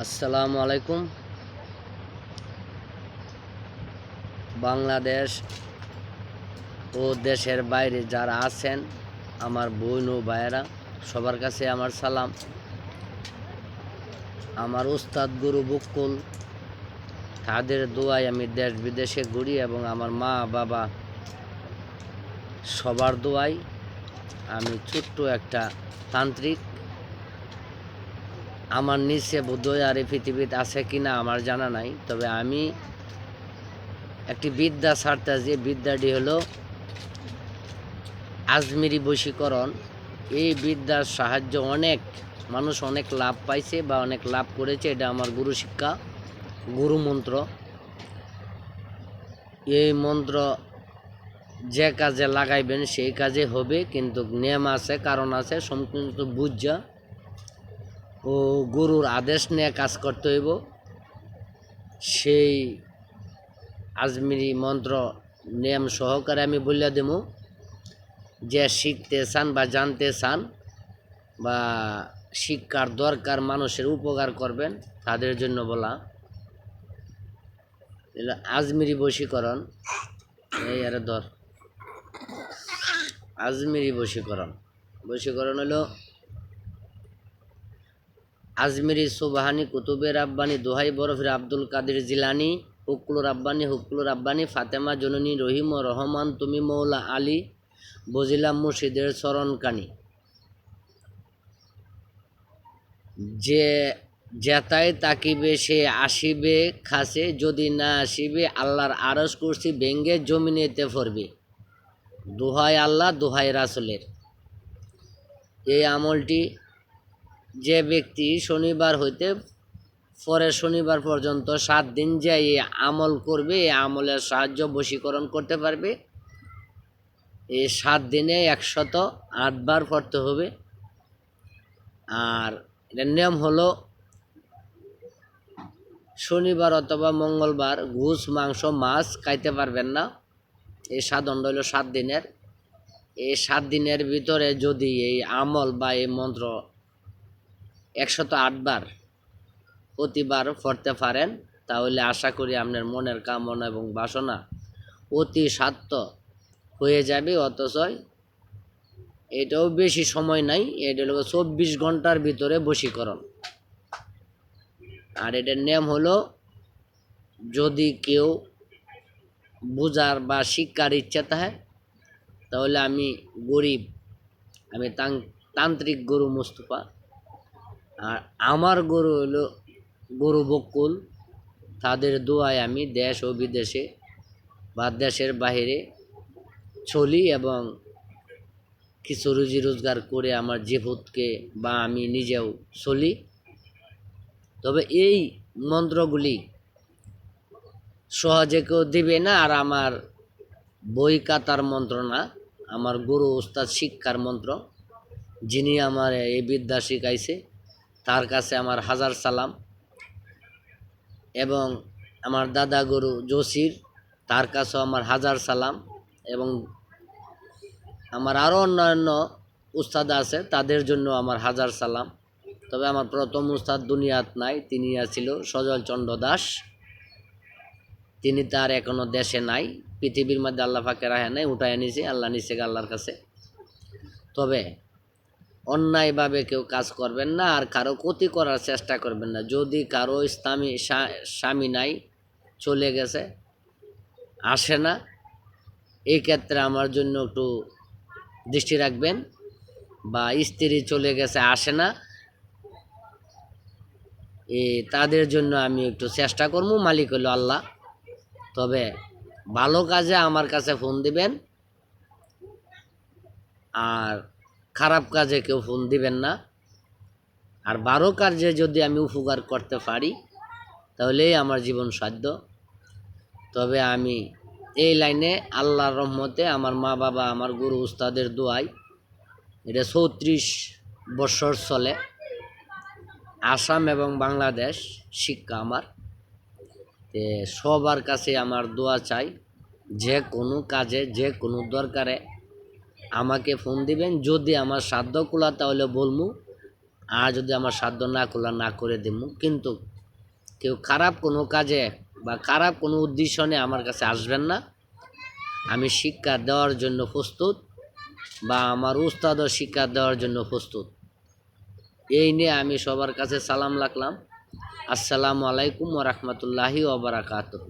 আসসালামু আলাইকুম। বাংলাদেশ ও দেশের বাইরে যারা আছেন আমার বোন ও ভাইয়েরা, সবার কাছে আমার সালাম। আমার উস্তাদ গুরু বকুল, তাদের দোয়ায় আমি দেশ বিদেশে ঘুরি এবং আমার মা বাবা সবার দোয়ায় আমি ছোট্ট একটা তান্ত্রিক। আমার নিচে বোধহয় আর এই পৃথিবীতে আছে কিনা আমার জানা নাই, তবে আমি একটি বিদ্যা ছাড়তে, যে বিদ্যাটি হলো আজমিরি বশীকরণ। এই বিদ্যার সাহায্য অনেক মানুষ অনেক লাভ পাইছে বা অনেক লাভ করেছে। এটা আমার গুরু শিক্ষা, গুরু মন্ত্র। এই মন্ত্র যে কাজে লাগাইবেন সেই কাজে হবে, কিন্তু নিয়ম আছে, কারণ আছে, সম্পূর্ণ বুঝা ও গুরুর আদেশ নিয়ে কাজ করতে হইব। সেই আজমিরি মন্ত্র নিয়ম সহকারে আমি বলে দেব। যে শিখতে চান বা জানতে চান বা শিক্ষার দরকার, মানুষের উপকার করবেন, তাদের জন্য বলা। আজমিরি বশীকরণ, এই আরে ধর, আজমিরি বশীকরণ। বশীকরণ হলো আজমিরি সুবহানি কুতুবে রাব্বানি দোহাই বরফির আব্দুল কাদের জিলানি হুকুল রাব্বানি ফাতেমা জননী রহিম ও রহমান তুমি মৌলা আলী বজিলাম মুর্শিদের চরণকানি। যে যেতায় তাকিবে সে আসিবে খাসে, যদি না আসিবে আল্লাহর আরশ কুরসি ভেঙ্গে জমিনেতে পড়বে। দোহাই আল্লাহ, দোহাই রাসূলের। এই আমলটি যে ব্যক্তি শনিবার হইতে পরের শনিবার পর্যন্ত 7 দিন যে এই আমল করবে, এই আমলের সাহায্য বশীকরণ করতে পারবে। এই 7 দিনে 108 বার পড়তে হবে। আর এটার নিয়ম হলো শনিবার অথবা মঙ্গলবার ঘুষ মাংস মাছ খাইতে পারবেন না। এই সাধনটা হলো 7 দিনের। এই 7 দিনের ভিতরে যদি এই আমল বা এই মন্ত্র 108 বার প্রতিবার পড়তে পারেন, তাহলে আশা করি আপনার মনের কামনা এবং বাসনা অতি সাত্য হয়ে যাবে। অথচ এটাও বেশি সময় নাই, এটা হলো 24 ঘন্টার ভিতরে বশীকরণ। আর এটার নিয়ম হলো, যদি কেউ বুঝার বা শিক্ষার ইচ্ছা থাকে, তাহলে আমি গরিব, আমি তান্ত্রিক গুরু মুস্তফা, আর আমার গুরু হলো গুরু বকুল। তাদের দোয়ায় আমি দেশ ও বিদেশে বা দেশের বাহিরে চলি এবং কিছু রুজি রোজগার করে আমার জীবনকে বা আমি নিজেও চলি। তবে এই মন্ত্রগুলি সহজে কেউ দিবে না, আর আমার বই কাতার মন্ত্র না, আমার গুরু উস্তাদ শিক্ষার মন্ত্র। যিনি আমার এই বিদ্যা শিখাইছে তার কাছে আমার হাজার সালাম। এবং আমার দাদা গুরু জসির, তার কাছেও আমার হাজার সালাম। এবং আমার আরও অন্যান্য উস্তাদ আছে, তাদের জন্য আমার হাজার সালাম। তবে আমার প্রথম উস্তাদ দুনিয়াত নাই, তিনি ছিল সজল চন্দ্র দাস। তিনি তার এখনো দেশে নাই, পৃথিবীর মধ্যে আল্লাহ পাকে রাখে নাই, উঠায় নিছে আল্লাহ, নিচে আল্লাহর কাছে। তবে অন্যায়ভাবে কেউ কাজ করবেন না, আর কারো ক্ষতি করার চেষ্টা করবেন না। যদি কারো ইসলামী স্বামী নাই, চলে গেছে, আসে না, এই ক্ষেত্রে আমার জন্য একটু দৃষ্টি রাখবেন। বা স্ত্রী চলে গেছে, আসে না, তাদের জন্য আমি একটু চেষ্টা করবো, মালিক হলো আল্লাহ। তবে ভালো কাজে আমার কাছে ফোন দিবেন, আর খারাপ কাজে কেউ ফোন দিবেন না। আর ভালো কাজে যদি আমি উপকার করতে পারি, তাহলেই আমার জীবন সাধ্য। তবে আমি এই লাইনে আল্লাহর রহমতে, আমার মা বাবা, আমার গুরু উস্তাদের দোয়ায় এটা 34 বছর চলে। আসাম এবং বাংলাদেশ শিক্ষা আমার। সবার কাছে আমার দোয়া চাই, যে কোনো কাজে, যে কোনো দরকারে আমাকে ফোন দিবেন। যদি আমার সাধ্য কুলা তাহলে বলবো, আর যদি আমার সাধ্য না করলে না করে দেব, কিন্তু কেউ খারাপ কোনো কাজে বা খারাপ কোনো উদ্দেশ্য নিয়ে আমার কাছে আসবেন না। আমি শিক্ষা দেওয়ার জন্য প্রস্তুত, বা আমার উস্তাদও শিক্ষা দেওয়ার জন্য প্রস্তুত। এই নিয়ে আমি সবার কাছে সালাম রাখলাম। আসসালামু আলাইকুম ওয়া রাহমাতুল্লাহি ওয়া বারাকাতুহু।